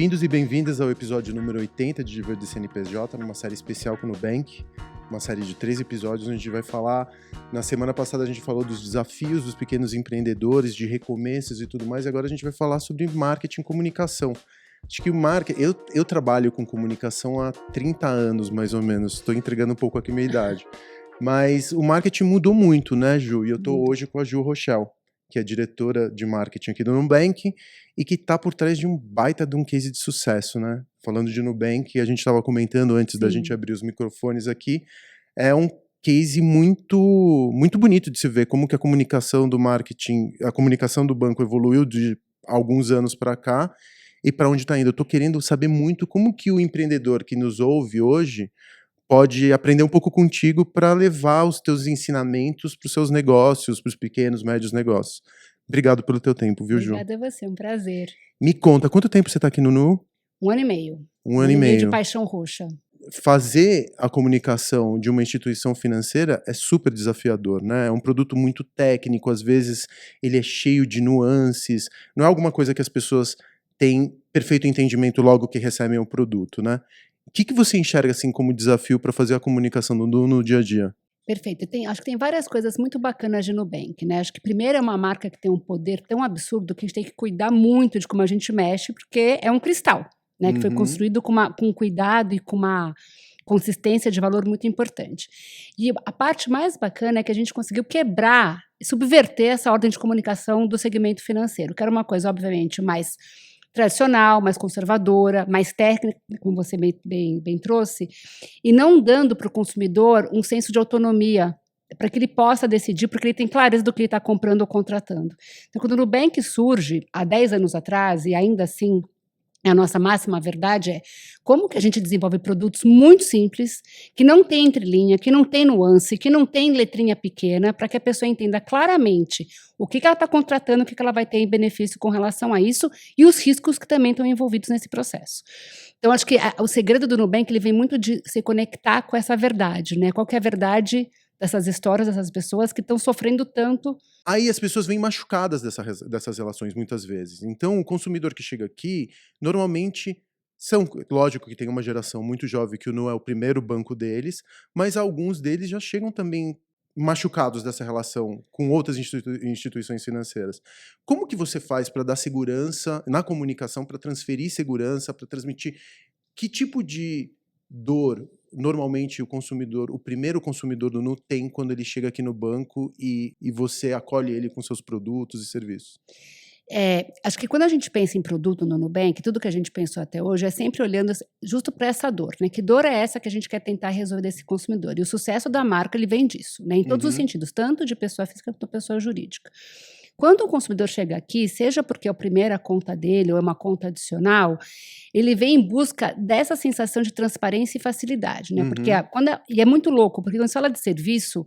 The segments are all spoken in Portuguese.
Bem-vindos e bem-vindas ao episódio número 80 de Viver de CNPJ, numa série especial com o Nubank, uma série de 3 episódios onde a gente vai falar. Na semana passada a gente falou dos desafios dos pequenos empreendedores, de recomeços e tudo mais, e agora a gente vai falar sobre marketing e comunicação. Acho que o marketing... Eu trabalho com comunicação há 30 anos, mais ou menos, estou entregando um pouco aqui a minha idade, mas o marketing mudou muito, né, Ju? E eu estou hoje com a Ju Rochelle, que é diretora de marketing aqui do Nubank e que está por trás de um baita de um case de sucesso, né? Falando de Nubank, a gente estava comentando antes da gente abrir os microfones aqui, é um case muito, muito bonito de se ver como que a comunicação do marketing, a comunicação do banco evoluiu de alguns anos para cá e para onde está indo. Eu estou querendo saber muito como que o empreendedor que nos ouve hoje pode aprender um pouco contigo para levar os teus ensinamentos para os seus negócios, para os pequenos, médios negócios. Obrigado pelo teu tempo, viu, Ju? Obrigada a você, um prazer. Me conta, quanto tempo você está aqui no Nu? 1 ano e meio. Um ano e meio de paixão roxa. Fazer a comunicação de uma instituição financeira é super desafiador, né? É um produto muito técnico, às vezes ele é cheio de nuances, não é alguma coisa que as pessoas têm perfeito entendimento logo que recebem o produto, né? O que você enxerga assim como desafio para fazer a comunicação no dia a dia? Perfeito. Acho que tem várias coisas muito bacanas de Nubank, né? Acho que primeiro é uma marca que tem um poder tão absurdo que a gente tem que cuidar muito de como a gente mexe, porque é um cristal, né? Que foi construído com cuidado e com uma consistência de valor muito importante. E a parte mais bacana é que a gente conseguiu quebrar, subverter essa ordem de comunicação do segmento financeiro, que era uma coisa, obviamente, mais tradicional, mais conservadora, mais técnica, como você bem trouxe, e não dando para o consumidor um senso de autonomia, para que ele possa decidir, porque ele tem clareza do que ele está comprando ou contratando. Então, quando o Nubank surge, há 10 anos atrás, e ainda assim a nossa máxima verdade é como que a gente desenvolve produtos muito simples, que não tem entrelinha, que não tem nuance, que não tem letrinha pequena, para que a pessoa entenda claramente o que ela está contratando, o que ela vai ter em benefício com relação a isso e os riscos que também estão envolvidos nesse processo. Então, acho que o segredo do Nubank ele vem muito de se conectar com essa verdade, né? Qual que é a verdade dessas histórias, dessas pessoas que estão sofrendo tanto. Aí as pessoas vêm machucadas dessas relações muitas vezes. Então o consumidor que chega aqui, normalmente lógico que tem uma geração muito jovem que o Nu é o primeiro banco deles, mas alguns deles já chegam também machucados dessa relação com outras instituições financeiras. Como que você faz para dar segurança na comunicação, para transferir segurança, para transmitir que tipo de dor normalmente o primeiro consumidor do Nu tem quando ele chega aqui no banco e você acolhe ele com seus produtos e serviços? Acho que quando a gente pensa em produto no Nubank, tudo que a gente pensou até hoje é sempre olhando justo para essa dor, né? Que dor é essa que a gente quer tentar resolver desse consumidor? E o sucesso da marca ele vem disso, né? Em todos os sentidos, tanto de pessoa física quanto de pessoa jurídica. Quando o consumidor chega aqui, seja porque é a primeira conta dele ou é uma conta adicional, ele vem em busca dessa sensação de transparência e facilidade, né? Porque e é muito louco, porque quando se fala de serviço,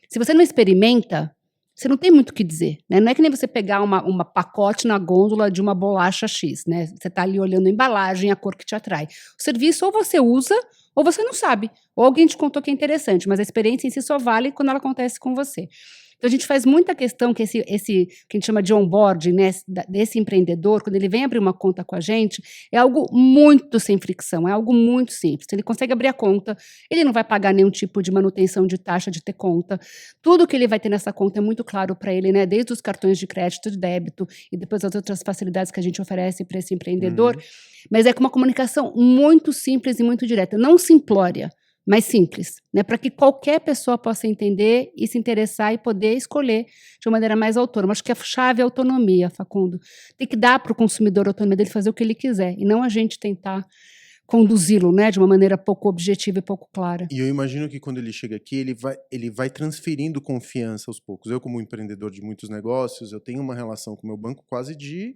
se você não experimenta, você não tem muito o que dizer, né? Não é que nem você pegar uma pacote na gôndola de uma bolacha X, né? Você está ali olhando a embalagem, a cor que te atrai. O serviço ou você usa ou você não sabe, ou alguém te contou que é interessante, mas a experiência em si só vale quando ela acontece com você. Então a gente faz muita questão que esse que a gente chama de onboarding, né, desse empreendedor, quando ele vem abrir uma conta com a gente, é algo muito sem fricção, é algo muito simples. Ele consegue abrir a conta, ele não vai pagar nenhum tipo de manutenção de taxa de ter conta. Tudo que ele vai ter nessa conta é muito claro para ele, né, desde os cartões de crédito, de débito e depois as outras facilidades que a gente oferece para esse empreendedor. Mas é com uma comunicação muito simples e muito direta, não simplória, mais simples, né, para que qualquer pessoa possa entender e se interessar e poder escolher de uma maneira mais autônoma. Acho que a chave é a autonomia, Facundo. Tem que dar para o consumidor a autonomia dele fazer o que ele quiser, e não a gente tentar conduzi-lo, né, de uma maneira pouco objetiva e pouco clara. E eu imagino que quando ele chega aqui, ele vai transferindo confiança aos poucos. Eu, como empreendedor de muitos negócios, eu tenho uma relação com o meu banco quase de...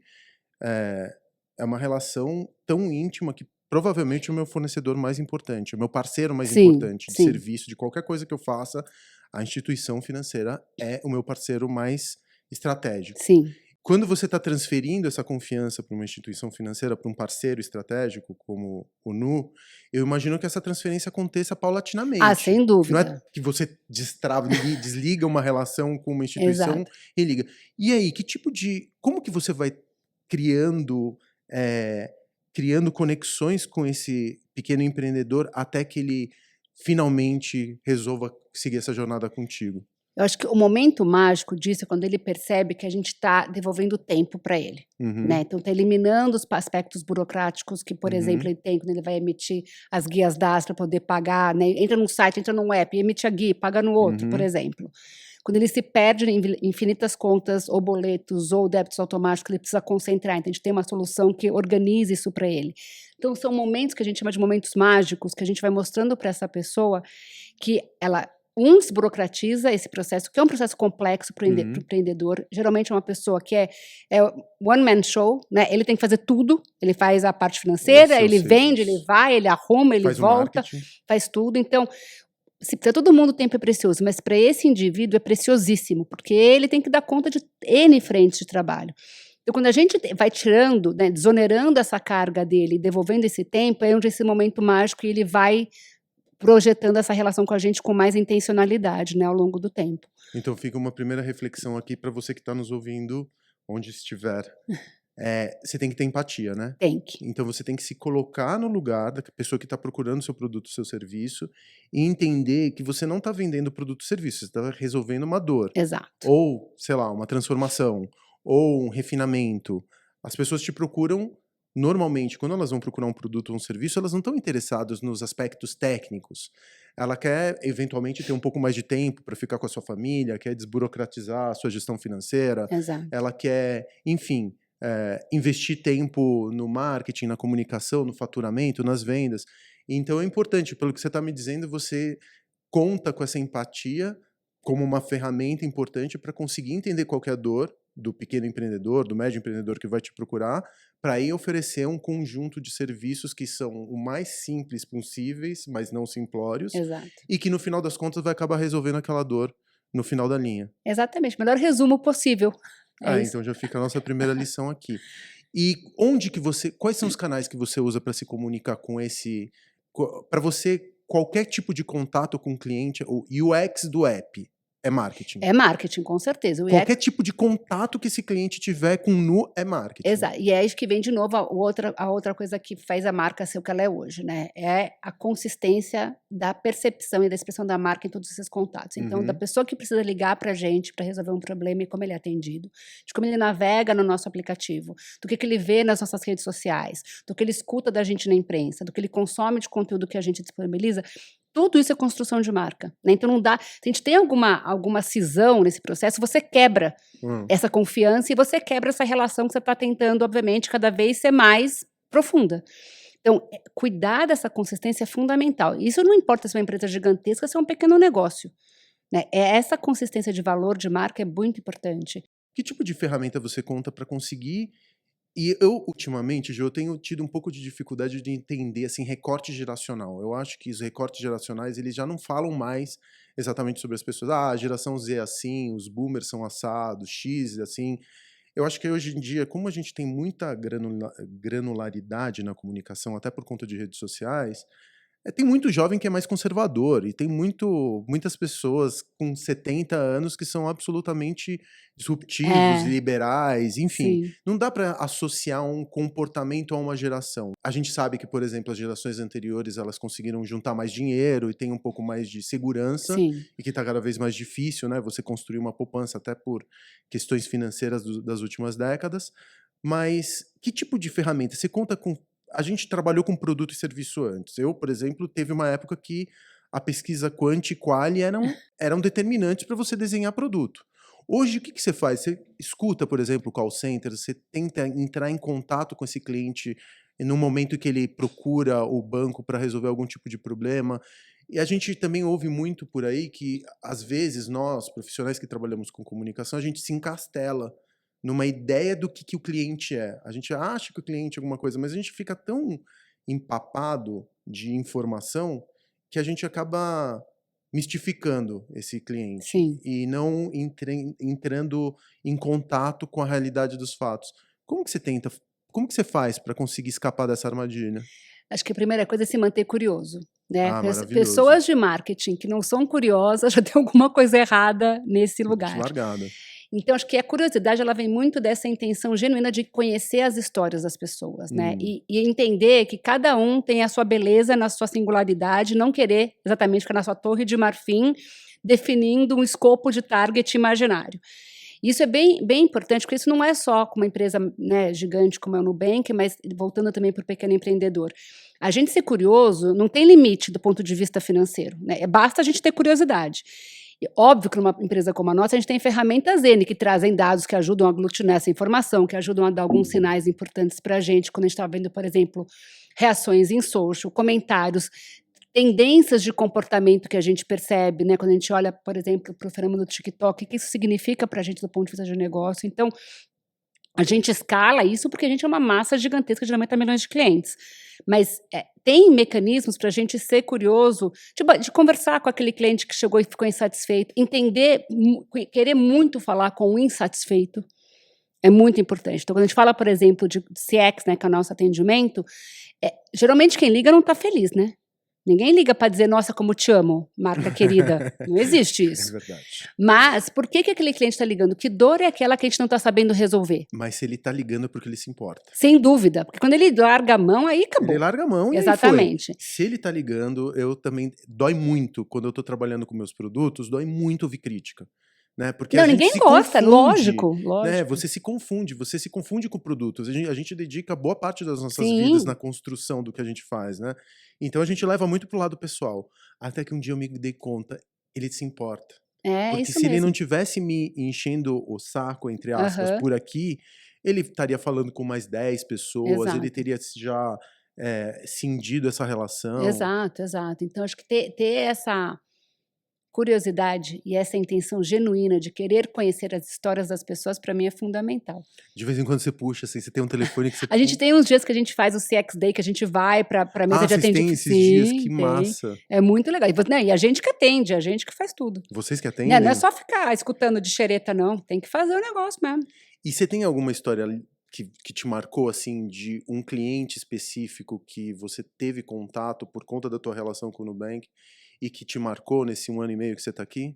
É uma relação tão íntima que provavelmente é o meu fornecedor mais importante, o meu parceiro mais importante de serviço, de qualquer coisa que eu faça, a instituição financeira é o meu parceiro mais estratégico. Sim. Quando você está transferindo essa confiança para uma instituição financeira, para um parceiro estratégico como o Nu, eu imagino que essa transferência aconteça paulatinamente. Ah, sem dúvida. Não é que você desliga uma relação com uma instituição e liga. E aí, como que você vai criando criando conexões com esse pequeno empreendedor até que ele finalmente resolva seguir essa jornada contigo? Eu acho que o momento mágico disso é quando ele percebe que a gente está devolvendo tempo para ele, né? Então está eliminando os aspectos burocráticos que, por exemplo, ele tem quando ele vai emitir as guias DAS para poder pagar, né? Entra num site, entra num app, emite a guia, paga no outro, por exemplo. Quando ele se perde em infinitas contas ou boletos ou débitos automáticos, ele precisa concentrar. Então a gente tem uma solução que organize isso para ele. Então são momentos que a gente chama de momentos mágicos, que a gente vai mostrando para essa pessoa que ela desburocratiza esse processo, que é um processo complexo para o empreendedor. Geralmente é uma pessoa que é one man show, né? Ele tem que fazer tudo. Ele faz a parte financeira, ele vende, ele vai, ele arruma, ele volta, faz tudo. Então, para todo mundo o tempo é precioso, mas para esse indivíduo é preciosíssimo, porque ele tem que dar conta de N frentes de trabalho. Então, quando a gente vai tirando, né, desonerando essa carga dele, devolvendo esse tempo, é onde esse momento mágico ele vai projetando essa relação com a gente com mais intencionalidade, né, ao longo do tempo. Então fica uma primeira reflexão aqui para você que está nos ouvindo, onde estiver. Você tem que ter empatia, né? Tem que. Então você tem que se colocar no lugar da pessoa que está procurando seu produto, seu serviço, e entender que você não está vendendo produto ou serviço, você está resolvendo uma dor. Exato. Ou, sei lá, uma transformação, ou um refinamento. As pessoas te procuram. Normalmente, quando elas vão procurar um produto ou um serviço, elas não estão interessadas nos aspectos técnicos. Ela quer, eventualmente, ter um pouco mais de tempo para ficar com a sua família, quer desburocratizar a sua gestão financeira. Exato. Ela quer, enfim, investir tempo no marketing, na comunicação, no faturamento, nas vendas. Então é importante, pelo que você está me dizendo, você conta com essa empatia como uma ferramenta importante para conseguir entender qual que é a dor do pequeno empreendedor, do médio empreendedor que vai te procurar, para aí oferecer um conjunto de serviços que são o mais simples possíveis, mas não simplórios. Exato. E que no final das contas vai acabar resolvendo aquela dor no final da linha. Exatamente, melhor resumo possível. Então já fica a nossa primeira lição aqui. E quais são os canais que você usa para se comunicar com para você, qualquer tipo de contato com o cliente, o UX do app é marketing. É marketing, com certeza. Qualquer tipo de contato que esse cliente tiver com Nu é marketing. Exato. E é isso que vem de novo a outra coisa que faz a marca ser o que ela é hoje, né? É a consistência da percepção e da expressão da marca em todos esses contatos. Então, da pessoa que precisa ligar pra gente para resolver um problema e como ele é atendido, de como ele navega no nosso aplicativo, do que ele vê nas nossas redes sociais, do que ele escuta da gente na imprensa, do que ele consome de conteúdo que a gente disponibiliza. Tudo isso é construção de marca, né? Então não dá. Se a gente tem alguma cisão nesse processo, você quebra essa confiança e você quebra essa relação que você está tentando, obviamente, cada vez ser mais profunda. Então, cuidar dessa consistência é fundamental. Isso não importa se é uma empresa gigantesca, se é um pequeno negócio, né? Essa consistência de valor de marca é muito importante. Que tipo de ferramenta você conta para conseguir? E eu, ultimamente, Jô, eu tenho tido um pouco de dificuldade de entender, assim, recorte geracional. Eu acho que os recortes geracionais, eles já não falam mais exatamente sobre as pessoas. A geração Z é assim, os boomers são assados, X é assim. Eu acho que hoje em dia, como a gente tem muita granularidade na comunicação, até por conta de redes sociais, tem muito jovem que é mais conservador e tem muitas pessoas com 70 anos que são absolutamente disruptivos, liberais, enfim. Sim. Não dá para associar um comportamento a uma geração. A gente sabe que, por exemplo, as gerações anteriores elas conseguiram juntar mais dinheiro e tem um pouco mais de segurança. Sim. E que está cada vez mais difícil, né? Você construir uma poupança até por questões financeiras das últimas décadas. Mas que tipo de ferramenta? Você conta com... A gente trabalhou com produto e serviço antes. Eu, por exemplo, teve uma época que a pesquisa quant e quali eram determinantes para você desenhar produto. Hoje, o que você faz? Você escuta, por exemplo, o call center, você tenta entrar em contato com esse cliente no momento que ele procura o banco para resolver algum tipo de problema. E a gente também ouve muito por aí que, às vezes, nós, profissionais que trabalhamos com comunicação, a gente se encastela numa ideia do que o cliente é. A gente acha que o cliente é alguma coisa, mas a gente fica tão empapado de informação que a gente acaba mistificando esse cliente. Sim. E não entrando em contato com a realidade dos fatos. Como que você faz para conseguir escapar dessa armadilha? Acho que a primeira coisa é se manter curioso, né? Maravilhoso. Pessoas de marketing que não são curiosas já tem alguma coisa errada nesse lugar. Largada. Então, acho que a curiosidade, ela vem muito dessa intenção genuína de conhecer as histórias das pessoas, né? E entender que cada um tem a sua beleza na sua singularidade, não querer exatamente ficar na sua torre de marfim, definindo um escopo de target imaginário. Isso é bem importante, porque isso não é só com uma empresa, né, gigante como é o Nubank, mas voltando também para o pequeno empreendedor. A gente ser curioso não tem limite do ponto de vista financeiro, né? Basta a gente ter curiosidade. E óbvio que numa empresa como a nossa, a gente tem ferramentas N que trazem dados que ajudam a aglutinar essa informação, que ajudam a dar alguns sinais importantes para a gente, quando a gente está vendo, por exemplo, reações em social, comentários, tendências de comportamento que a gente percebe, né? Quando a gente olha, por exemplo, para o fenômeno do TikTok, o que isso significa para a gente do ponto de vista de negócio. Então, a gente escala isso porque a gente é uma massa gigantesca de 90 milhões de clientes. Mas tem mecanismos para a gente ser curioso, de conversar com aquele cliente que chegou e ficou insatisfeito, entender, querer muito falar com o insatisfeito. É muito importante. Então, quando a gente fala, por exemplo, de CX, né, que é o nosso atendimento, geralmente quem liga não está feliz, né? Ninguém liga para dizer, nossa, como te amo, marca querida. Não existe isso. É verdade. Mas por que aquele cliente está ligando? Que dor é aquela que a gente não está sabendo resolver? Mas se ele tá ligando é porque ele se importa. Sem dúvida. Porque quando ele larga a mão, aí acabou. Ele larga a mão e exatamente. aí foi. Se ele tá ligando, eu também... Dói muito, quando eu tô trabalhando com meus produtos, dói muito ouvir crítica. Né? Porque Não, a gente ninguém se gosta, confunde, lógico. né? Você se confunde com produtos. A gente dedica boa parte das nossas Sim. vidas na construção do que a gente faz, né? Então a gente leva muito pro lado pessoal. Até que um dia eu me dei conta, ele se importa. Porque Isso se ele mesmo. não tivesse me enchendo o saco, entre aspas, Aham. por aqui, ele estaria falando com mais 10 pessoas, ele Exato. teria já cindido essa relação. Exato. Então, acho que ter essa curiosidade e essa intenção genuína de querer conhecer as histórias das pessoas, para mim, é fundamental. De vez em quando você puxa, assim, você tem um telefone que você... A gente tem uns dias que a gente faz o CX Day, que a gente vai para a mesa de vocês têm atendimento. esses dias? Que massa. É muito legal. E a gente que atende, a gente que faz tudo. Vocês que Né? atendem? Não é só ficar escutando de xereta, não. Tem que fazer o negócio mesmo. E você tem alguma história que te marcou, assim, de um cliente específico que você teve contato por conta da tua relação com o Nubank e que te marcou nesse 1 ano e meio que você tá aqui?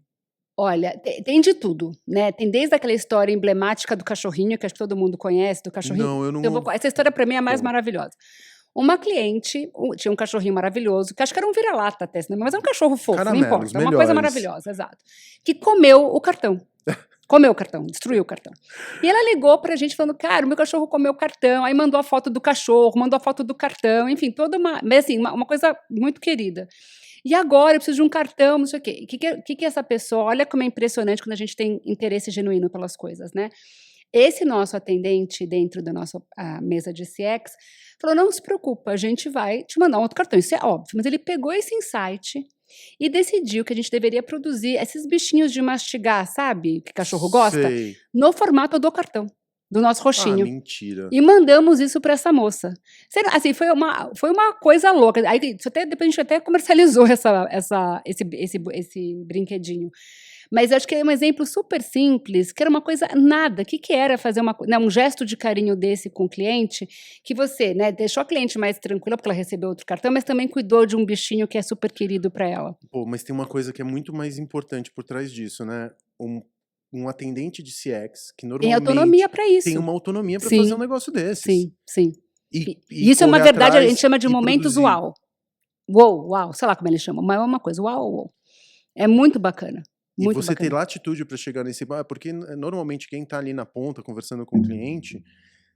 Olha, tem de tudo, né? Tem desde aquela história emblemática do cachorrinho, que acho que todo mundo conhece, do cachorrinho. Não, eu não... Essa história para mim é a mais Conta. maravilhosa. Uma cliente tinha um cachorrinho maravilhoso, que acho que era um vira-lata até, mas é um cachorro fofo, Caramelos, não importa. É uma coisa melhores. maravilhosa, exato. Que comeu o cartão. Comeu o cartão, destruiu o cartão. E ela ligou pra gente falando, cara, o meu cachorro comeu o cartão. Aí mandou a foto do cachorro, mandou a foto do cartão, enfim, toda mas assim, uma coisa muito querida. E agora eu preciso de um cartão, não sei o quê. O que essa pessoa... Olha como é impressionante quando a gente tem interesse genuíno pelas coisas, né? Esse nosso atendente dentro da nossa mesa de CX falou, não se preocupa, a gente vai te mandar um outro cartão. Isso é óbvio. Mas ele pegou esse insight e decidiu que a gente deveria produzir esses bichinhos de mastigar, sabe? Que cachorro gosta. Sei. No formato do cartão. Do nosso roxinho. Mentira. E mandamos isso para essa moça. Assim, foi uma coisa louca. Aí, depois a gente até comercializou esse brinquedinho. Mas acho que é um exemplo super simples, que era uma coisa nada. O que era fazer um gesto de carinho desse com o cliente, que você, né, deixou a cliente mais tranquila, porque ela recebeu outro cartão, mas também cuidou de um bichinho que é super querido para ela. Pô, mas tem uma coisa que é muito mais importante por trás disso, né? Um atendente de CX que normalmente tem autonomia para isso. Tem uma autonomia para fazer um negócio desses. Sim. E isso é uma verdade, a gente chama de momentos produzir. uau. Uau, sei lá como ele chama, mas é uma coisa, uau. É muito bacana. E você ter latitude para chegar nesse... Porque normalmente quem está ali na ponta conversando com o cliente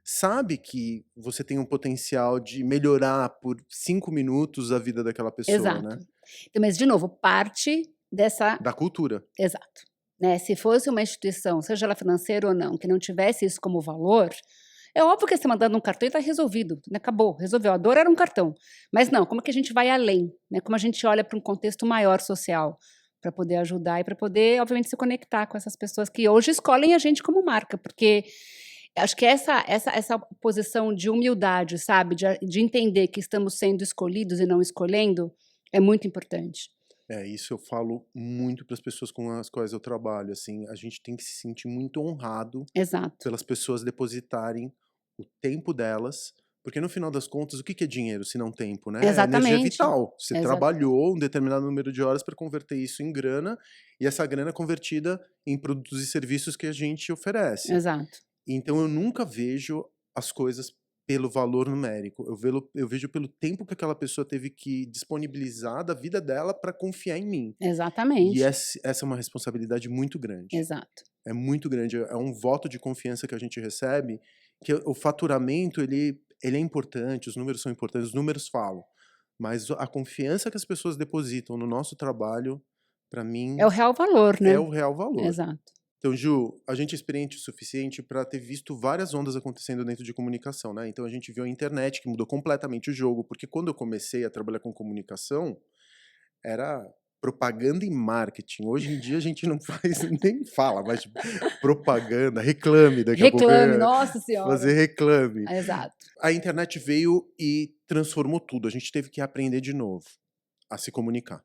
sabe que você tem um potencial de melhorar por 5 minutos a vida daquela pessoa, Exato. né? Então, mas, de novo, parte dessa... Da cultura. Exato. Né? Se fosse uma instituição, seja ela financeira ou não, que não tivesse isso como valor, é óbvio que você mandando um cartão e está resolvido, né? Acabou, resolveu. A dor era um cartão. Mas não, como é que a gente vai além? Né? Como a gente olha para um contexto maior social, para poder ajudar e para poder, obviamente, se conectar com essas pessoas que hoje escolhem a gente como marca, porque acho que essa posição de humildade, sabe, de entender que estamos sendo escolhidos e não escolhendo, é muito importante. Isso eu falo muito para as pessoas com as quais eu trabalho, assim, a gente tem que se sentir muito honrado Exato. pelas pessoas depositarem o tempo delas, Porque no final das contas, o que é dinheiro se não tempo, né? É energia Exatamente. vital. Você Exa trabalhou um determinado número de horas para converter isso em grana, e essa grana é convertida em produtos e serviços que a gente oferece. Exato. Então eu nunca vejo as coisas pelo valor numérico. Eu vejo pelo tempo que aquela pessoa teve que disponibilizar da vida dela para confiar em mim. E Exatamente. essa é uma responsabilidade muito grande. Exato. É muito grande, é um voto de confiança que a gente recebe, que o faturamento ele é importante, os números são importantes, os números falam, mas a confiança que as pessoas depositam no nosso trabalho, para É o mim, real valor, é né. o real valor. Exato. Então, Ju, a gente é experiente o suficiente para ter visto várias ondas acontecendo dentro de comunicação, né? Então a gente viu a internet que mudou completamente o jogo, porque quando eu comecei a trabalhar com comunicação, era propaganda e marketing. Hoje em dia a gente não faz, nem fala, mas tipo, propaganda, reclame daqui a pouco, Reclame, nossa fazer senhora. reclame. Exato. A internet veio e transformou tudo. A gente teve que aprender de novo a se comunicar.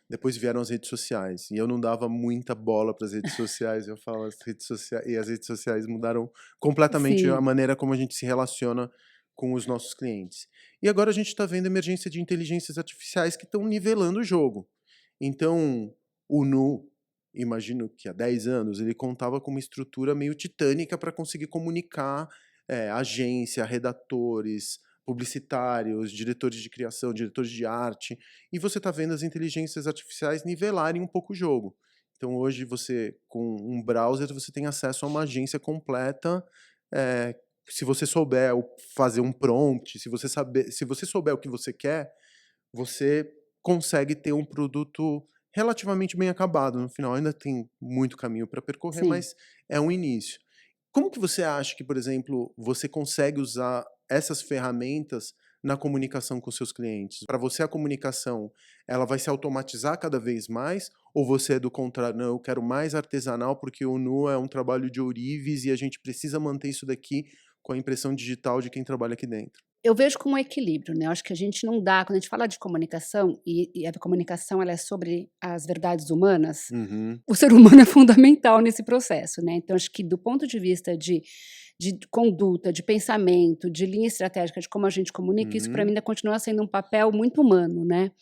Depois vieram as redes sociais e eu não dava muita bola para as redes sociais. Eu falo as redes sociais e as redes sociais mudaram completamente a Sim. maneira como a gente se relaciona com os nossos clientes. E agora a gente está vendo a emergência de inteligências artificiais que estão nivelando o jogo. Então, o Nu, imagino que há 10 anos, ele contava com uma estrutura meio titânica para conseguir comunicar agência, redatores, publicitários, diretores de criação, diretores de arte, e você está vendo as inteligências artificiais nivelarem um pouco o jogo. Então hoje você, com um browser, você tem acesso a uma agência completa, se você souber fazer um prompt, se você souber o que você quer, você consegue ter um produto relativamente bem acabado no final. Ainda tem muito caminho para percorrer, Sim. mas é um início. Como que você acha que, por exemplo, você consegue usar essas ferramentas na comunicação com seus clientes? Para você a comunicação, ela vai se automatizar cada vez mais? Ou você é do contrário, não, eu quero mais artesanal porque o Nu é um trabalho de ourives e a gente precisa manter isso daqui com a impressão digital de quem trabalha aqui dentro? Eu vejo como um equilíbrio, né, eu acho que a gente não dá quando a gente fala de comunicação, e a comunicação ela é sobre as verdades humanas, Uhum, o ser humano é fundamental nesse processo, né, então acho que do ponto de vista de conduta, de pensamento, de linha estratégica, de como a gente comunica, isso para mim uhum, ainda continua sendo um papel muito humano, né.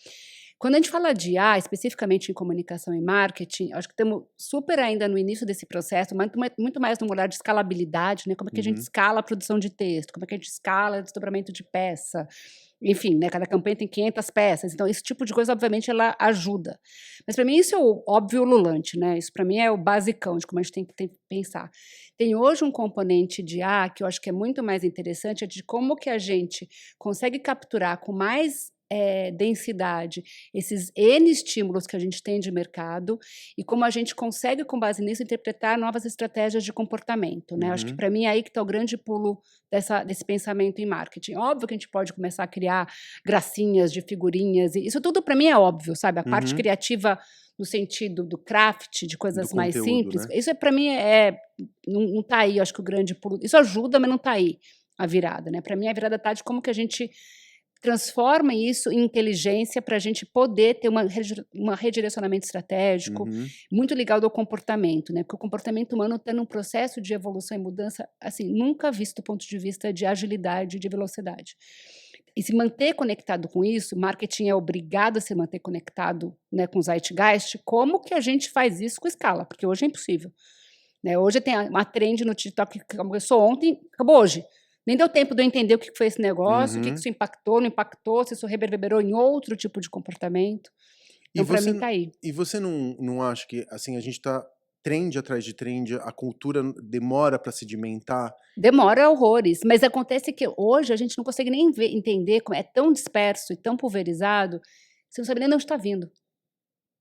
Quando a gente fala de IA, especificamente em comunicação e marketing, acho que estamos super ainda no início desse processo, muito mais no olhar de escalabilidade, né, como é que a gente uhum, escala a produção de texto, como é que a gente escala o desdobramento de peça, enfim, né, cada campanha tem 500 peças, então esse tipo de coisa obviamente ela ajuda. Mas para mim isso é o óbvio ululante, né, isso para mim é o basicão de como a gente tem que pensar. Tem hoje um componente de IA que eu acho que é muito mais interessante, é de como que a gente consegue capturar com mais densidade esses N estímulos que a gente tem de mercado e como a gente consegue, com base nisso, interpretar novas estratégias de comportamento, né? Acho que uhum, para mim é aí que está o grande pulo desse pensamento em marketing. Óbvio que a gente pode começar a criar gracinhas de figurinhas, e isso tudo para mim é óbvio, sabe? A parte uhum. criativa no sentido do craft, de Do coisas mais conteúdo, simples, né? isso para mim não está aí, eu acho que o grande pulo. Isso ajuda, mas não está aí a virada, né? Para mim a virada está de como que a gente transforma isso em inteligência para a gente poder ter uma redirecionamento estratégico, Uhum, muito ligado ao comportamento, né, porque o comportamento humano está num processo de evolução e mudança, assim, nunca visto do ponto de vista de agilidade e de velocidade. E se manter conectado com isso, marketing é obrigado a se manter conectado, né, com o zeitgeist. Como que a gente faz isso com escala? Porque hoje é impossível, né, hoje tem uma trend no TikTok que começou ontem, acabou hoje. Nem deu tempo de eu entender o que foi esse negócio, o que uhum. isso impactou, não impactou, se isso reverberou em outro tipo de comportamento. E Então, para você mim, tá aí. e você não acha que, assim, a gente tá trend atrás de trend, a cultura demora para sedimentar? Demora horrores, mas acontece que hoje a gente não consegue nem entender como é tão disperso e tão pulverizado, você não sabe nem de onde está vindo.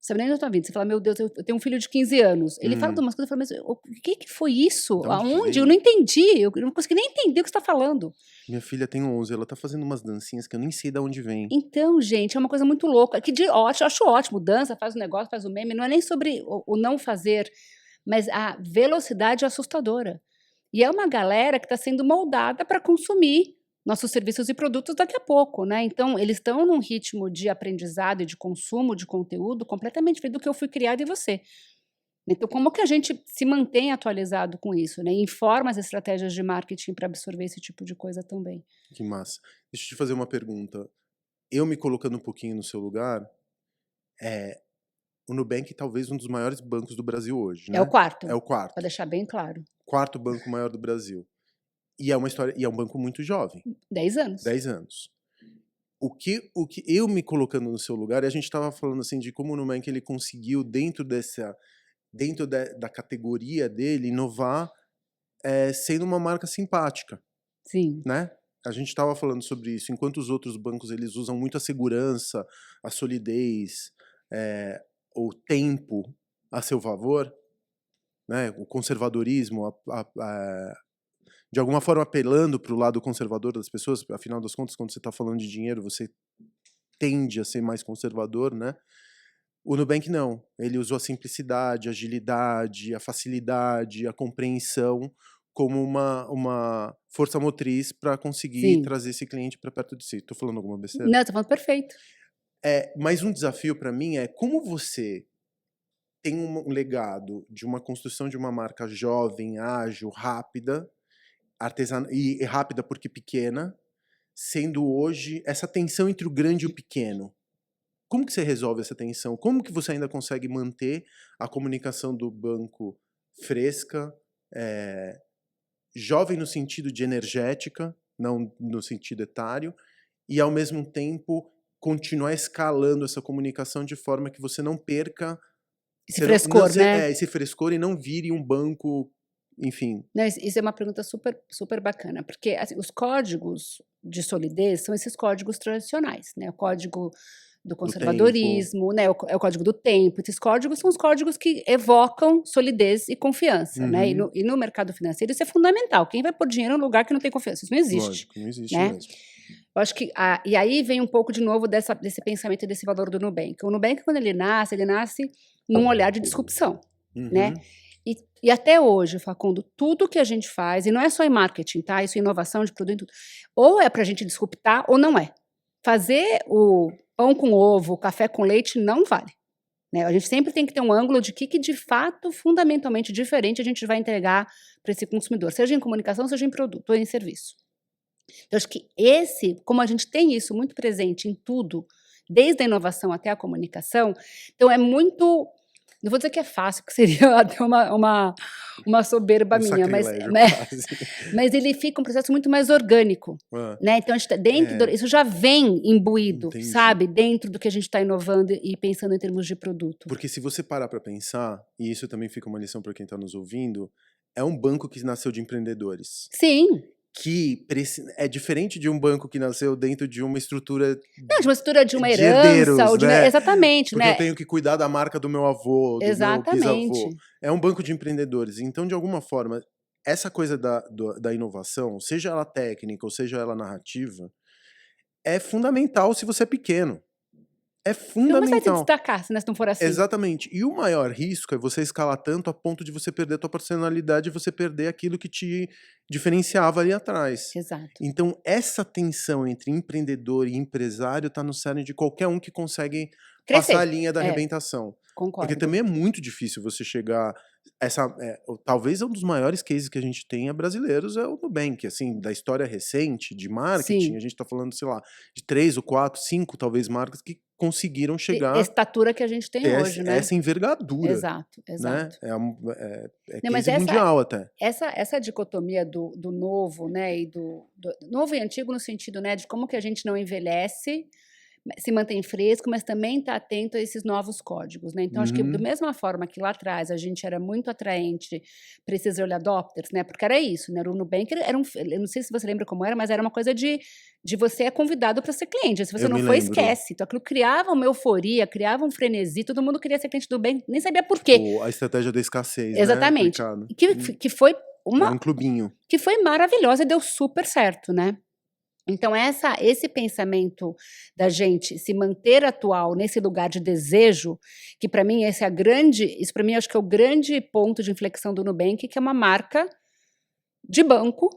Você nem está vindo, você fala: "Meu Deus, eu tenho um filho de 15 anos". Ele fala de Hum, umas coisas, eu falo: "Mas o que foi isso? da onde que Aonde? Eu veio? não entendi, eu não consegui nem entender o que você está falando". Minha filha tem 11, ela tá fazendo umas dancinhas que eu nem sei da onde vem. Então, gente, é uma coisa muito louca, que de ótimo, acho ótimo, dança, faz o negócio, faz o meme, não é nem sobre o não fazer, mas a velocidade é assustadora. E é uma galera que está sendo moldada para consumir nossos serviços e produtos daqui a pouco, né? Então, eles estão num ritmo de aprendizado e de consumo de conteúdo completamente diferente do que eu fui criada e você. Então, como que a gente se mantém atualizado com isso, né? E informa as estratégias de marketing para absorver esse tipo de coisa também. Que massa. Deixa eu te fazer uma pergunta. Eu me colocando um pouquinho no seu lugar, o Nubank talvez um dos maiores bancos do Brasil hoje, É o né? quarto, É o para quarto. deixar bem claro. Quarto banco maior do Brasil. E é uma história, e é um banco muito jovem, 10 anos. 10 anos. O que eu me colocando no seu lugar, e a gente estava falando assim de como o Nubank ele conseguiu dentro da categoria dele inovar, sendo uma marca simpática, Sim. né? A gente estava falando sobre isso. Enquanto os outros bancos eles usam muito a segurança, a solidez, o tempo a seu favor, né? O conservadorismo, de alguma forma apelando para o lado conservador das pessoas. Afinal das contas, quando você está falando de dinheiro, você tende a ser mais conservador, né? O Nubank não. Ele usou a simplicidade, a agilidade, a facilidade, a compreensão como uma força motriz para conseguir Sim. trazer esse cliente para perto de si. Estou falando alguma besteira? Não, você tá falando perfeito. Mas um desafio para mim é como você tem um legado de uma construção de uma marca jovem, ágil, rápida, e rápida porque pequena, sendo hoje essa tensão entre o grande e o pequeno. Como que você resolve essa tensão? Como que você ainda consegue manter a comunicação do banco fresca, jovem no sentido de energética, não no sentido etário, e ao mesmo tempo continuar escalando essa comunicação de forma que você não perca Esse frescor, né? esse frescor e não vire um banco, enfim. Não, isso é uma pergunta super, super bacana, porque assim, os códigos de solidez são esses códigos tradicionais, né? O código do conservadorismo, né? É o código do tempo. Esses códigos são os códigos que evocam solidez e confiança, né? E no mercado financeiro isso é fundamental. Quem vai pôr dinheiro num lugar que não tem confiança? Isso não existe. Lógico, não existe né? mesmo. Eu acho que e aí vem um pouco de novo desse pensamento e desse valor do Nubank. O Nubank, quando ele nasce num olhar de disrupção, né? E até hoje, Facundo, tudo que a gente faz, e não é só em marketing, tá? Isso é inovação de produto, ou é pra gente disruptar ou não é. Fazer o pão com ovo, café com leite não vale. Né? A gente sempre tem que ter um ângulo de que de fato, fundamentalmente diferente a gente vai entregar para esse consumidor, seja em comunicação, seja em produto ou em serviço. Eu acho que como a gente tem isso muito presente em tudo, desde a inovação até a comunicação, então é muito, não vou dizer que é fácil, que seria até uma soberba minha, mas ele fica um processo muito mais orgânico, né? Então a gente tá dentro isso já vem imbuído, sabe? Dentro do que a gente está inovando e pensando em termos de produto. Porque se você parar para pensar, e isso também fica uma lição para quem está nos ouvindo, é um banco que nasceu de empreendedores. Sim. Que é diferente de um banco que nasceu dentro de uma estrutura... Não, de uma estrutura de uma herança. Herdeiros, né? Exatamente, porque eu tenho que cuidar da marca do meu avô, do meu bisavô. É um banco de empreendedores. Então, de alguma forma, essa coisa da inovação, seja ela técnica ou seja ela narrativa, é fundamental se você é pequeno. É fundamental. Não vai se destacar se não for assim. Exatamente. E o maior risco é você escalar tanto a ponto de você perder a tua personalidade e você perder aquilo que te diferenciava ali atrás. Exato. Então, essa tensão entre empreendedor e empresário está no cerne de qualquer um que consegue passar a linha da arrebentação. Concordo. Porque também é muito difícil você chegar... talvez um dos maiores cases que a gente tenha brasileiros é o Nubank, assim, da história recente de marketing. Sim. A gente está falando, sei lá, de 3 ou 4, 5 talvez marcas que conseguiram chegar... A estatura que a gente tem hoje, né? Essa envergadura. Exato. Né? Case mundial até. Essa dicotomia do novo, né, e do novo e antigo no sentido, né, de como que a gente não envelhece, se mantém fresco, mas também está atento a esses novos códigos, né? Então, acho que da mesma forma que lá atrás a gente era muito atraente para esses early adopters, né? Porque era isso, né? O Nubank era eu não sei se você lembra como era, mas era uma coisa de você é convidado para ser cliente. Se você não for, esquece. Então, aquilo criava uma euforia, criava um frenesi, todo mundo queria ser cliente do Nubank, nem sabia por quê. A estratégia da escassez, exatamente. Né? Que foi um clubinho. Que foi maravilhosa e deu super certo, né? Então, esse pensamento da gente se manter atual nesse lugar de desejo, que para mim isso para mim acho que é o grande ponto de inflexão do Nubank, que é uma marca de banco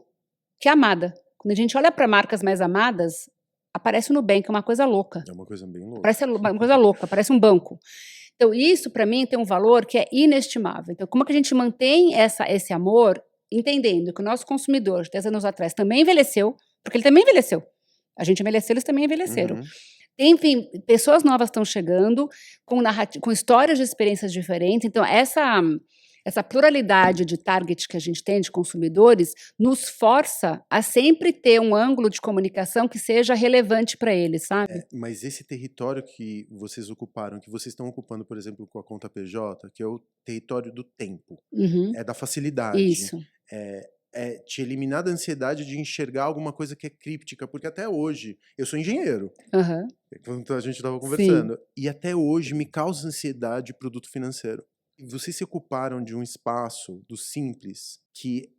que é amada. Quando a gente olha para marcas mais amadas, aparece o Nubank, é uma coisa louca. É uma coisa bem louca. Parece uma coisa louca, parece um banco. Então, isso, para mim, tem um valor que é inestimável. Então, como é que a gente mantém esse amor, entendendo que o nosso consumidor, de 10 anos atrás, também envelheceu, porque ele também envelheceu. A gente envelheceu, eles também envelheceram. Uhum. Enfim, pessoas novas estão chegando, com histórias de experiências diferentes. Então, essa pluralidade de target que a gente tem, de consumidores, nos força a sempre ter um ângulo de comunicação que seja relevante para eles, sabe? Mas esse território que vocês ocuparam, que vocês estão ocupando, por exemplo, com a conta PJ, que é o território do tempo, Uhum, é da facilidade, isso. é te eliminar da ansiedade de enxergar alguma coisa que é críptica, porque até hoje, eu sou engenheiro, Aham, quando a gente estava sim, conversando, e até hoje me causa ansiedade produto financeiro. E vocês se ocuparam de um espaço do simples que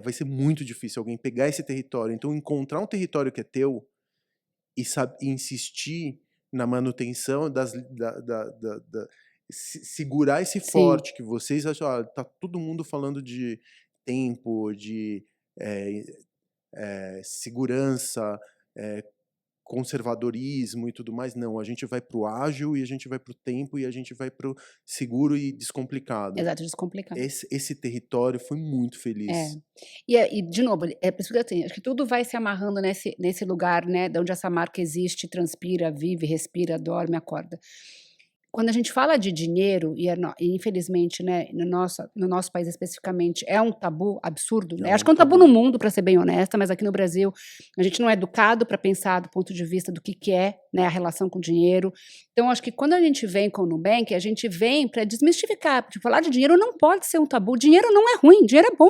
vai ser muito difícil alguém pegar esse território. Então, encontrar um território que é teu e insistir na manutenção segurar esse sim, forte que vocês acham, tá todo mundo falando de tempo, de eh, segurança, eh, conservadorismo e tudo mais. Não, a gente vai para o ágil e a gente vai para o tempo e a gente vai para o seguro e descomplicado. exato, descomplicado. Esse território foi muito É. feliz. E de novo, é por isso que eu tenho, acho que tudo vai se amarrando nesse lugar, né, de onde essa marca existe, transpira, vive, respira, dorme, acorda. Quando a gente fala de dinheiro, e infelizmente, né, no nosso país especificamente, é um tabu absurdo, É né, acho um que é um tabu no tabu. mundo, para ser bem honesta, mas aqui no Brasil, a gente não é educado para pensar do ponto de vista do que é, né, a relação com o dinheiro. Então, acho que quando a gente vem com o Nubank, a gente vem para desmistificar, porque falar de dinheiro não pode ser um tabu, dinheiro não é ruim, dinheiro é bom.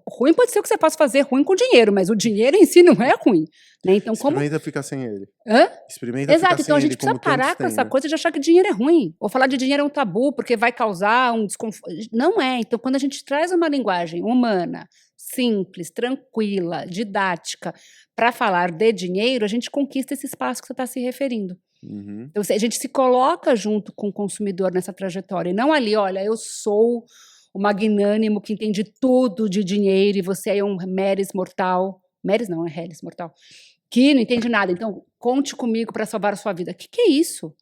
Ruim pode ser o que você possa fazer ruim com dinheiro, mas o dinheiro em si não é ruim, né, então como Experimenta ficar sem ele. hã? Experimenta ficar Exato, então sem a ele, gente precisa como tantos parar com têm, essa né? coisa de achar que dinheiro é ruim, ou falar de dinheiro é um tabu, porque vai causar um desconforto. Não é. Então, quando a gente traz uma linguagem humana, simples, tranquila, didática, para falar de dinheiro, a gente conquista esse espaço que você está se referindo. Uhum. Então, a gente se coloca junto com o consumidor nessa trajetória, e não ali, olha, eu sou o magnânimo que entende tudo de dinheiro e você é um meres mortal. Meres não, é reles mortal que não entende nada, então conte comigo para salvar a sua vida. Que é isso?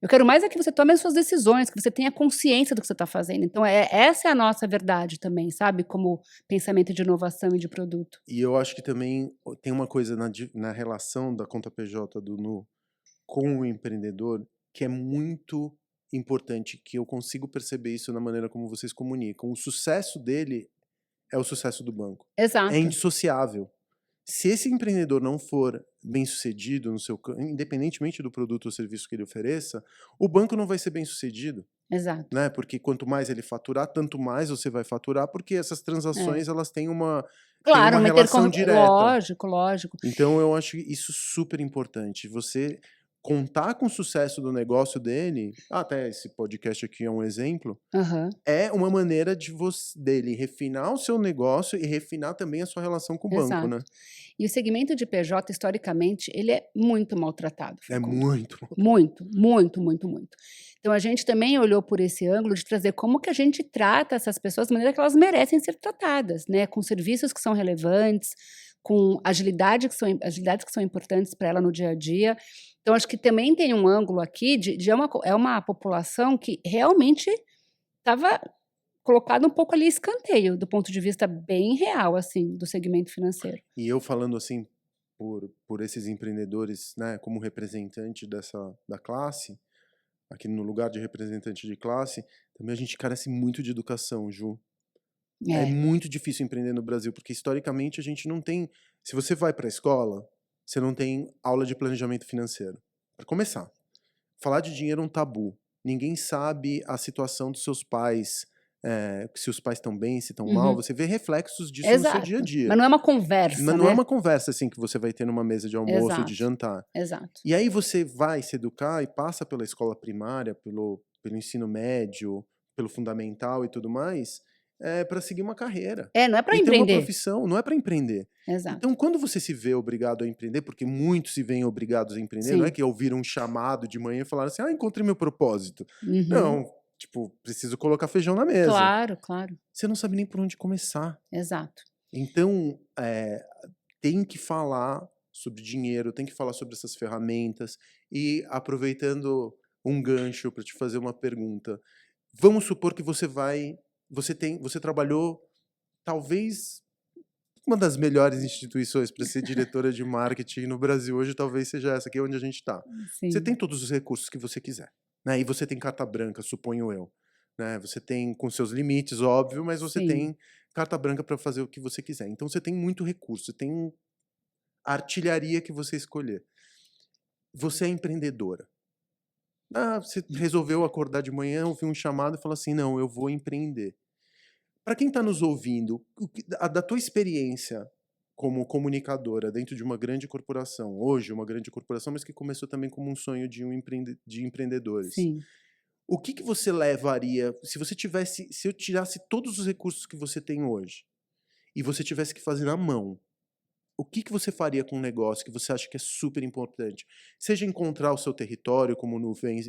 Eu quero mais é que você tome as suas decisões, que você tenha consciência do que você está fazendo. Então, essa é a nossa verdade também, sabe? Como pensamento de inovação e de produto. E eu acho que também tem uma coisa na relação da conta PJ do Nu com o empreendedor que é muito importante, que eu consigo perceber isso na maneira como vocês comunicam. O sucesso dele é o sucesso do banco. É Exato, indissociável. Se esse empreendedor não for bem-sucedido independentemente do produto ou serviço que ele ofereça, o banco não vai ser bem-sucedido, exato. né? Porque quanto mais ele faturar, tanto mais você vai faturar, porque essas É. transações elas têm Claro, uma relação direta. lógico, lógico. Então eu acho isso super importante. Você contar com o sucesso do negócio dele, até esse podcast aqui é um exemplo, Aham, é uma maneira dele refinar o seu negócio e refinar também a sua relação com o banco, exato. né? E o segmento de PJ, historicamente, ele é muito maltratado, É Facundo. muito. Muito, muito, muito, muito. Então a gente também olhou por esse ângulo de trazer como que a gente trata essas pessoas da maneira que elas merecem ser tratadas, né? Com serviços que são relevantes, com agilidades que são importantes para ela no dia a dia. Então acho que também tem um ângulo aqui é uma população que realmente estava colocada um pouco ali escanteio, do ponto de vista bem real, assim, do segmento financeiro. E eu falando assim por esses empreendedores, né, como representante da classe, aqui no lugar de representante de classe, também a gente carece muito de educação, Ju. É É, muito difícil empreender no Brasil, porque historicamente a gente não tem. Se você vai para a escola, você não tem aula de planejamento financeiro. Para começar, falar de dinheiro é um tabu. Ninguém sabe a situação dos seus pais, se os pais estão bem, se estão mal. uhum, Você vê reflexos disso no seu dia a exato. Mas dia. não é uma conversa, Não é né? uma conversa assim que você vai ter numa mesa de almoço ou de Exato, jantar. exato. E aí você vai se educar e passa pela escola primária, pelo ensino médio, pelo fundamental e tudo mais, para seguir uma carreira É, não é para e ter uma empreender. profissão, não é para empreender. Exato. Então, quando você se vê obrigado a empreender, porque muitos se veem obrigados a empreender, não é Sim. que ouviram um chamado de manhã e falaram assim: "Ah, encontrei meu propósito". Uhum. Não, tipo, preciso colocar feijão na mesa. Claro, claro. Você não sabe nem por onde começar. Exato. Então, tem que falar sobre dinheiro, tem que falar sobre essas ferramentas e aproveitando um gancho para te fazer uma pergunta. Vamos supor que você trabalhou talvez uma das melhores instituições para ser diretora de marketing no Brasil hoje, talvez seja essa, que é onde a gente está. Você tem Sim, todos os recursos que você quiser, né? E você tem carta branca, suponho eu, né? Você tem com seus limites, óbvio, mas você sim. tem carta branca para fazer o que você quiser. Então você tem muito recurso, você tem a artilharia que você escolher. Você é empreendedora. Você resolveu acordar de manhã, ouvir um chamado e falou assim: não, eu vou empreender. Para quem está nos ouvindo, da tua experiência como comunicadora dentro de uma grande corporação, hoje uma grande corporação, mas que começou também como um sonho de empreendedores, Sim. o que você levaria, se eu tirasse todos os recursos que você tem hoje e você tivesse que fazer na mão, o que você faria com um negócio que você acha que é super importante? Seja encontrar o seu território, como o Nuvem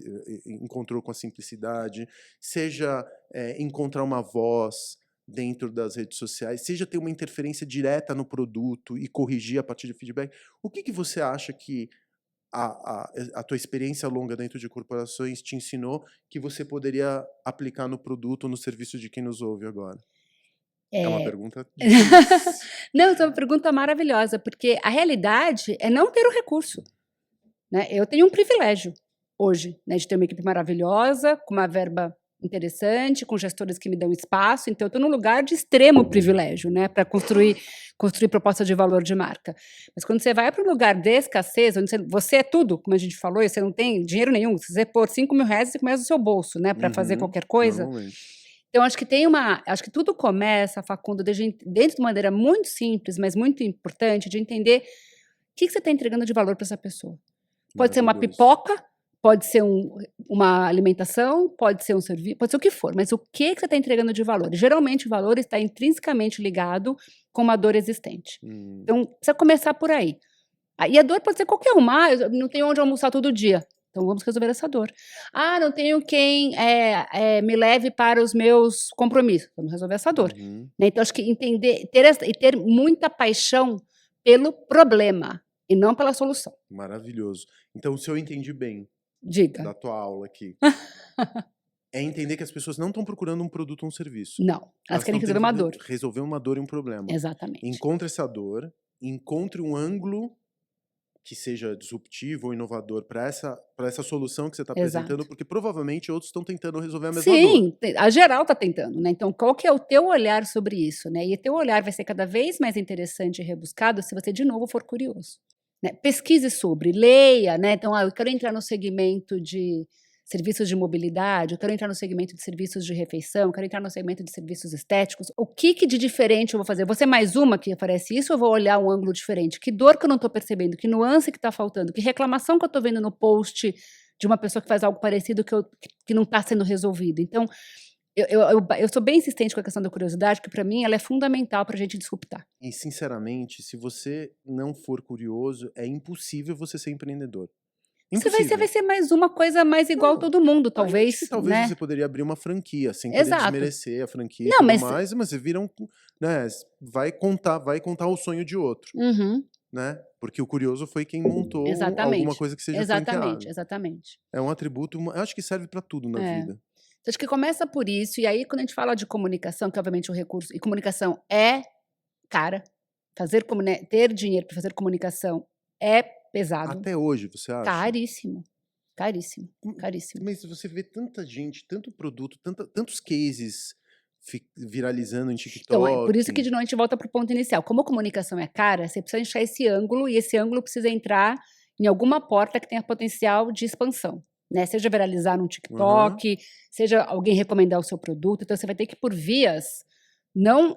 encontrou com a simplicidade, seja encontrar uma voz dentro das redes sociais, seja ter uma interferência direta no produto e corrigir a partir de feedback. O que você acha que a tua experiência longa dentro de corporações te ensinou que você poderia aplicar no produto ou no serviço de quem nos ouve agora? É uma É. pergunta difícil. Não, isso é uma pergunta maravilhosa, porque a realidade é não ter o recurso, né? Eu tenho um privilégio hoje, né, de ter uma equipe maravilhosa, com uma verba interessante, com gestores que me dão espaço, então eu estou num lugar de extremo privilégio, né, para construir proposta de valor de marca. Mas quando você vai para um lugar de escassez, onde você é tudo, como a gente falou, e você não tem dinheiro nenhum, se você pôr R$ 5.000, você começa no seu bolso, né, para fazer Uhum, qualquer coisa. normalmente. Então, acho que tudo começa, Facundo, dentro de uma maneira muito simples, mas muito importante, de entender o que você está entregando de valor para essa pessoa. Pode ser uma Maravilhoso. pipoca, pode ser uma alimentação, pode ser um serviço, pode ser o que for, mas o que você está entregando de valor? Geralmente, o valor está intrinsecamente ligado com uma dor existente. Então, precisa começar por aí. E a dor pode ser qualquer uma. Eu não tenho onde almoçar todo dia. Então, vamos resolver essa dor. Não tenho quem me leve para os meus compromissos. Vamos resolver essa dor. Uhum. Né? Então, acho que entender e ter muita paixão pelo problema e não pela solução. Maravilhoso. Então, se eu entendi bem Diga. da tua aula aqui, é entender que as pessoas não estão procurando um produto ou um serviço. Não. Elas Elas querem estão resolver uma tentando dor. resolver uma dor e um problema. Exatamente. Encontre essa dor, encontre um ângulo que seja disruptivo ou inovador para essa solução que você está apresentando, Exato. porque provavelmente outros estão tentando resolver a mesma dor. Sim, a geral está tentando, né? Então, qual que é o teu olhar sobre isso, né? E o teu olhar vai ser cada vez mais interessante e rebuscado se você, de novo, for curioso. Né? Pesquise sobre, leia, né? Então, eu quero entrar no segmento de serviços de mobilidade, eu quero entrar no segmento de serviços de refeição, eu quero entrar no segmento de serviços estéticos. O que de diferente eu vou fazer? Vou ser mais uma que oferece isso ou eu vou olhar um ângulo diferente? Que dor que eu não estou percebendo? Que nuance que está faltando? Que reclamação que eu estou vendo no post de uma pessoa que faz algo parecido que não está sendo resolvido? Então, eu sou bem insistente com a questão da curiosidade, porque para mim ela é fundamental para a gente disruptar. E, sinceramente, se você não for curioso, é impossível você ser empreendedor. Você Impossível. vai ser mais uma coisa mais igual a todo mundo, Aí acho talvez, que talvez né? você poderia abrir uma franquia, sem querer Exato. desmerecer a franquia e Não, tudo mas mais, mas você vira né, vai contar o sonho de outro, Uhum, né? Porque o curioso foi quem montou alguma exatamente. coisa que seja Exatamente, franqueada. exatamente. É um atributo, eu acho que serve para tudo na É. vida. Acho que começa por isso, e aí quando a gente fala de comunicação, que obviamente o recurso, e comunicação é cara, ter dinheiro para fazer comunicação é pesado, Até hoje, você acha? caríssimo, caríssimo, caríssimo. Mas você vê tanta gente, tanto produto, tantos cases viralizando em Então, por isso que TikTok. de novo a gente volta para o ponto inicial. Como a comunicação é cara, você precisa achar esse ângulo, e esse ângulo precisa entrar em alguma porta que tenha potencial de expansão. Né? Seja viralizar num TikTok, seja alguém recomendar o seu produto. Então, você vai ter que ir por vias não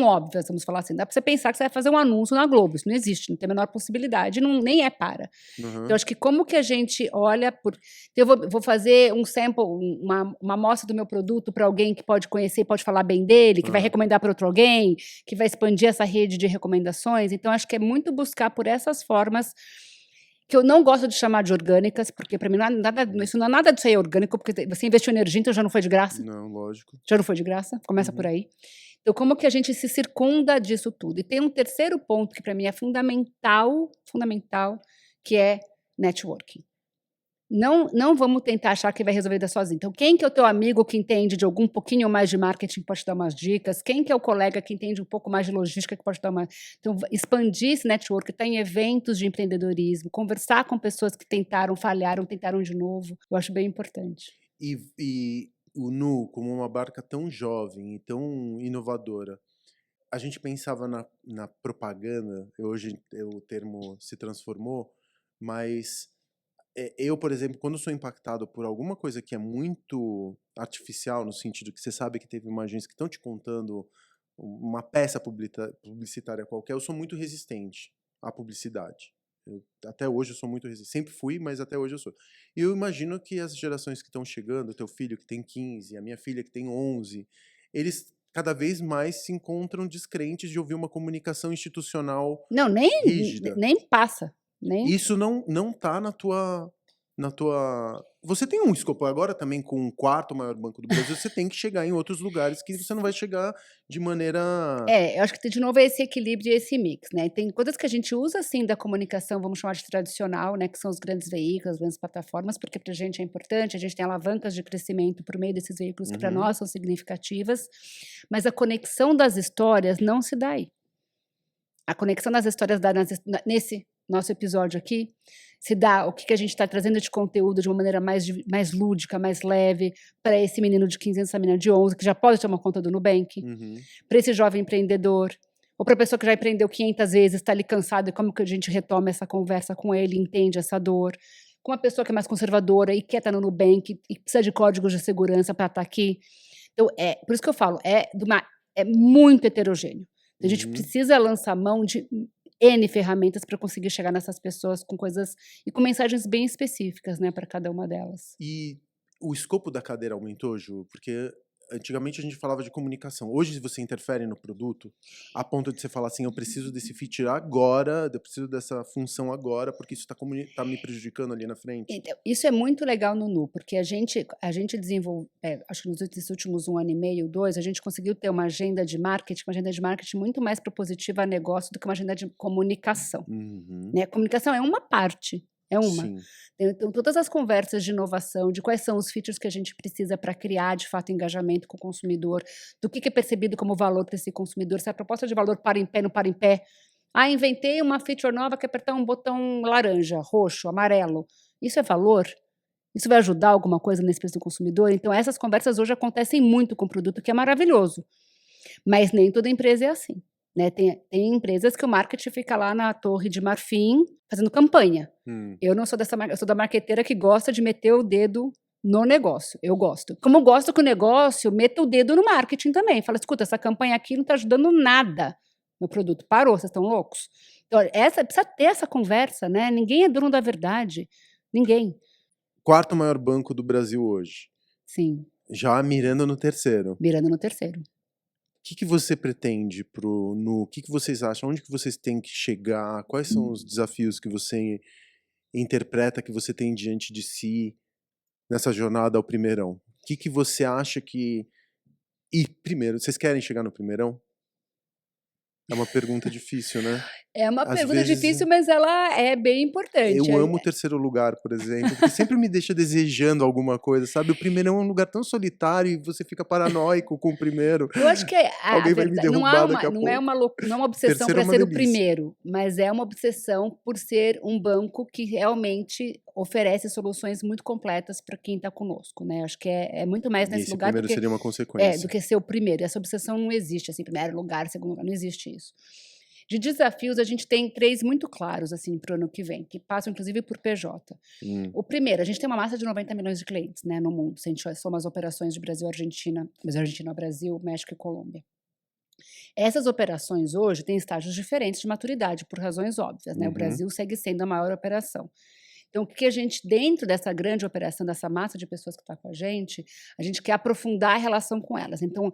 óbvias, vamos falar assim. Dá para você pensar que você vai fazer um anúncio na Globo. Isso não existe, não tem a menor possibilidade, nem é para. Então, acho que como que a gente olha por... Então, eu vou fazer um sample, uma amostra do meu produto para alguém que pode conhecer, pode falar bem dele, que vai recomendar para outro alguém, que vai expandir essa rede de recomendações. Então, acho que é muito buscar por essas formas que eu não gosto de chamar de orgânicas, porque para mim isso não é nada disso aí orgânico, porque você investiu energia, então já não foi de graça. Não, lógico. Já não foi de graça, começa por aí. Então, como que a gente se circunda disso tudo? E tem um terceiro ponto que para mim é fundamental, que é networking. Não vamos tentar achar que vai resolver isso sozinho. Então, quem que é o teu amigo que entende de algum pouquinho mais de marketing pode te dar umas dicas? Quem que é o colega que entende um pouco mais de logística que pode te dar uma... Então, expandir esse network, estar em eventos de empreendedorismo, conversar com pessoas que tentaram, falharam, tentaram de novo, eu acho bem importante. E o Nu, como uma marca tão jovem e tão inovadora, a gente pensava na propaganda, hoje o termo se transformou, mas eu, por exemplo, quando sou impactado por alguma coisa que é muito artificial, no sentido que você sabe que teve uma agência que estão te contando uma peça publicitária qualquer, eu sou muito resistente à publicidade. Até hoje eu sou muito resistente. Sempre fui, mas até hoje eu sou. E eu imagino que as gerações que estão chegando, o teu filho que tem 15, a minha filha que tem 11, eles cada vez mais se encontram descrentes de ouvir uma comunicação institucional Não, rígida. nem passa. Nem... Isso não tá na tua... Você tem um escopo agora também com o quarto maior banco do Brasil, você tem que chegar em outros lugares que você não vai chegar de maneira... eu acho que de novo é esse equilíbrio e esse mix, né? Tem coisas que a gente usa, assim, da comunicação, vamos chamar de tradicional, né? Que são os grandes veículos, as grandes plataformas, porque pra gente é importante, a gente tem alavancas de crescimento por meio desses veículos que para nós são significativas, mas a conexão das histórias não se dá aí. A conexão das histórias nesse nosso episódio aqui se dá o que a gente está trazendo de conteúdo de uma maneira mais lúdica, mais leve, para esse menino de 15 anos, essa menina de 11, que já pode tomar conta do Nubank, para esse jovem empreendedor, ou para a pessoa que já empreendeu 500 vezes, está ali cansado, e como que a gente retoma essa conversa com ele, entende essa dor, com uma pessoa que é mais conservadora e quer estar no Nubank e precisa de códigos de segurança para estar aqui. Então, por isso que eu falo, é muito heterogêneo. A gente precisa lançar mão de N ferramentas para conseguir chegar nessas pessoas com coisas e com mensagens bem específicas, né, para cada uma delas. E o escopo da cadeira aumentou, Ju? Porque antigamente a gente falava de comunicação. Hoje você interfere no produto a ponto de você falar assim, eu preciso desse feature agora, eu preciso dessa função agora, porque isso tá me prejudicando ali na frente. Então, isso é muito legal no Nu, porque a gente desenvolve, acho que nos últimos 1 ano e meio, 2, a gente conseguiu ter uma agenda de marketing muito mais propositiva a negócio do que uma agenda de comunicação. Né? Comunicação é uma parte. É uma. Sim. Então, todas as conversas de inovação, de quais são os features que a gente precisa para criar, de fato, engajamento com o consumidor, do que é percebido como valor para esse consumidor, se a proposta de valor para em pé, não para em pé. Inventei uma feature nova que é apertar um botão laranja, roxo, amarelo. Isso é valor? Isso vai ajudar alguma coisa nesse preço do consumidor? Então, essas conversas hoje acontecem muito com o produto, que é maravilhoso. Mas nem toda empresa é assim. Né? Tem empresas que o marketing fica lá na Torre de Marfim fazendo campanha. Eu não sou dessa, eu sou da marqueteira que gosta de meter o dedo no negócio. Eu gosto. Como eu gosto que o negócio meta o dedo no marketing também. Fala, escuta, essa campanha aqui não está ajudando nada. Meu produto parou, vocês estão loucos? Então, precisa ter essa conversa, né? Ninguém é dono da verdade. Ninguém. Quarto maior banco do Brasil hoje. Sim. Já mirando no terceiro. Mirando no terceiro. O que você pretende pro Nu? O que vocês acham? Onde que vocês têm que chegar? Quais são os desafios que você interpreta que você tem diante de si nessa jornada ao primeirão? O que você acha que... E, primeiro, vocês querem chegar no primeirão? É uma pergunta difícil, né? É uma pergunta difícil, mas ela é bem importante. Eu amo o terceiro lugar, por exemplo, porque sempre me deixa desejando alguma coisa, sabe? O primeirão é um lugar tão solitário e você fica paranoico com o primeiro. Eu acho que alguém vai me derrubar daqui a pouco. Não é uma obsessão para ser o primeiro, mas é uma obsessão por ser um banco que realmente oferece soluções muito completas para quem está conosco, né? Acho que é muito mais nesse lugar primeiro seria uma consequência. Do que ser o primeiro. Essa obsessão não existe, assim, primeiro lugar, segundo lugar, não existe isso. De desafios, a gente tem 3 muito claros, assim, para o ano que vem, que passam, inclusive, por PJ. O primeiro, a gente tem uma massa de 90 milhões de clientes, né, no mundo, se a gente soma as operações de Brasil, Argentina, Brasil, México e Colômbia. Essas operações hoje têm estágios diferentes de maturidade, por razões óbvias, né? O Brasil segue sendo a maior operação. Então, o que a gente, dentro dessa grande operação, dessa massa de pessoas que está com a gente quer aprofundar a relação com elas. Então,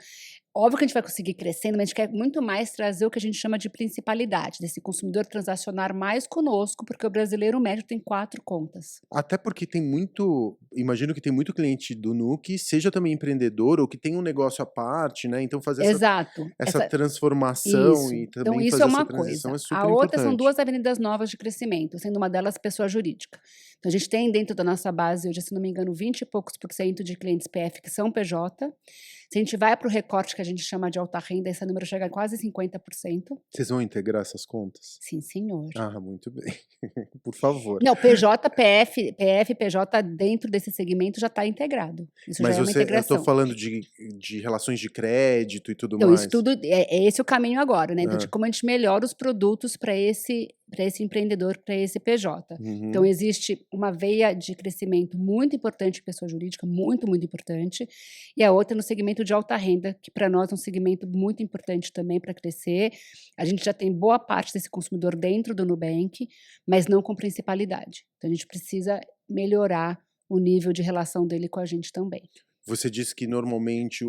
óbvio que a gente vai conseguir crescendo, mas a gente quer muito mais trazer o que a gente chama de principalidade, desse consumidor transacionar mais conosco, porque o brasileiro médio tem 4 contas. Até porque tem muito, imagino que tem muito cliente do Nu que seja também empreendedor ou que tem um negócio à parte, né? Então fazer Exato. essa transformação Isso. e Então, também isso fazer é essa uma transição coisa. é super A outra são importante. 2 avenidas novas de crescimento, sendo uma delas pessoa jurídica. Então, a gente tem dentro da nossa base, hoje, se não me engano, 20 e poucos % de clientes PF que são PJ. Se a gente vai para o recorte que a gente chama de alta renda, esse número chega a quase 50%. Vocês vão integrar essas contas? Sim, senhor. Ah, muito bem. Por favor. Não, PJ, PF, PJ dentro desse segmento já está integrado. Isso Mas já é uma eu integração. tô falando de relações de crédito e tudo Então, mais. isso tudo, é esse o caminho agora, né? Então, de como a gente melhora os produtos para esse empreendedor, para esse PJ. Então, existe uma veia de crescimento muito importante em pessoa jurídica, muito, muito importante, e a outra no segmento de alta renda, que para nós é um segmento muito importante também para crescer. A gente já tem boa parte desse consumidor dentro do Nubank, mas não com principalidade. Então, a gente precisa melhorar o nível de relação dele com a gente também. Você disse que normalmente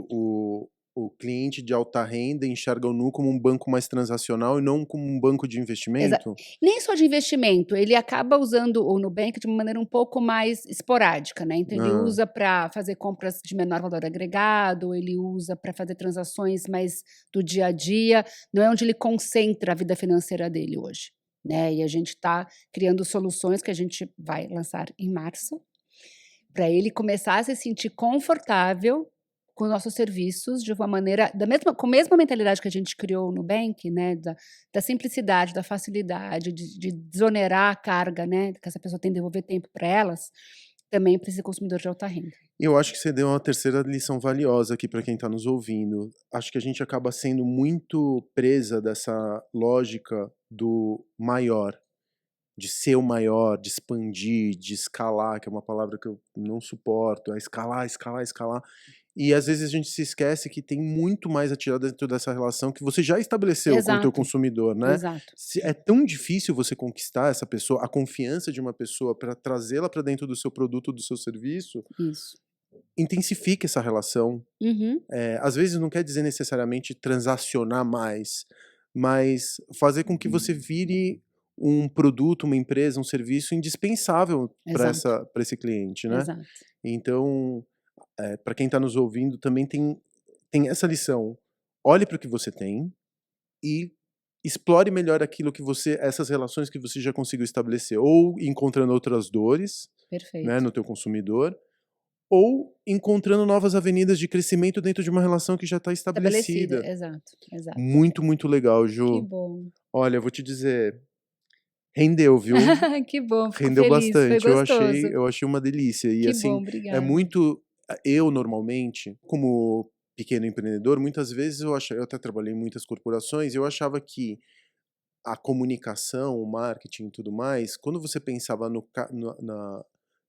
o cliente de alta renda enxerga o Nu como um banco mais transacional e não como um banco de investimento? Nem só de investimento, ele acaba usando o Nubank de uma maneira um pouco mais esporádica, né? Então, ele usa para fazer compras de menor valor agregado, ele usa para fazer transações mais do dia a dia, não é onde ele concentra a vida financeira dele hoje, né? E a gente está criando soluções que a gente vai lançar em março, para ele começar a se sentir confortável com nossos serviços de uma maneira, com a mesma mentalidade que a gente criou no Nubank, né, da simplicidade, da facilidade, de desonerar a carga, né, que essa pessoa tem de devolver tempo para elas, também para esse consumidor de alta renda. Eu acho que você deu uma terceira lição valiosa aqui para quem está nos ouvindo. Acho que a gente acaba sendo muito presa dessa lógica do maior, de ser o maior, de expandir, de escalar, que é uma palavra que eu não suporto, é escalar, escalar, escalar. E às vezes a gente se esquece que tem muito mais a tirar dentro dessa relação que você já estabeleceu com o teu consumidor, né? Exato. É tão difícil você conquistar essa pessoa, a confiança de uma pessoa para trazê-la para dentro do seu produto, do seu serviço. Isso. Intensifique essa relação. Às vezes não quer dizer necessariamente transacionar mais, mas fazer com que você vire um produto, uma empresa, um serviço indispensável para esse cliente, né? Exato. Então, para quem está nos ouvindo, também tem essa lição. Olhe para o que você tem e explore melhor essas relações que você já conseguiu estabelecer, ou encontrando outras dores, né, no teu consumidor, ou encontrando novas avenidas de crescimento dentro de uma relação que já está estabelecida. Exato. Muito, muito legal, Ju. Que bom. Olha, eu vou te dizer, rendeu, viu? Que bom, fico Rendeu feliz, bastante. foi gostoso. Eu achei uma delícia. E Que assim, bom, obrigada. é muito. Eu, normalmente, como pequeno empreendedor, muitas vezes eu até trabalhei em muitas corporações, e eu achava que a comunicação, o marketing e tudo mais, quando você pensava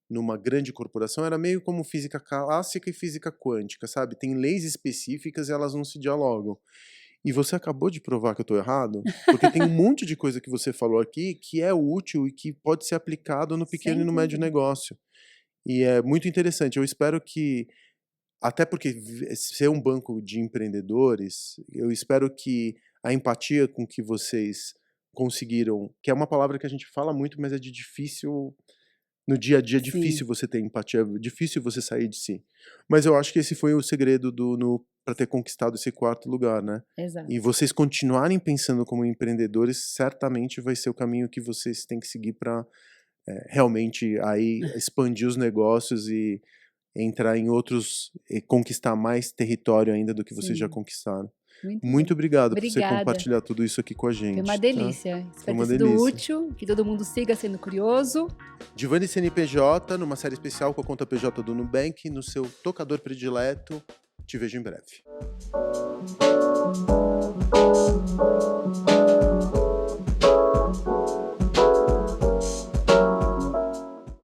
numa grande corporação, era meio como física clássica e física quântica, sabe? Tem leis específicas e elas não se dialogam. E você acabou de provar que eu tô errado, porque tem um monte de coisa que você falou aqui que é útil e que pode ser aplicado no pequeno e no médio negócio. E é muito interessante. Eu espero que, até porque ser um banco de empreendedores, eu espero que a empatia com que vocês conseguiram, que é uma palavra que a gente fala muito, mas é de difícil, no dia a dia é difícil você ter empatia, é difícil você sair de si. Mas eu acho que esse foi o segredo para ter conquistado esse 4º lugar, né? Exato. E vocês continuarem pensando como empreendedores, certamente vai ser o caminho que vocês têm que seguir para realmente aí expandir os negócios e entrar em outros, e conquistar mais território ainda do que vocês já conquistaram. Muito obrigado por você compartilhar tudo isso aqui com a gente. Foi uma delícia. Tá? Espero ter sido útil, que todo mundo siga sendo curioso. Divani CNPJ, numa série especial com a conta PJ do Nubank, no seu tocador predileto. Te vejo em breve.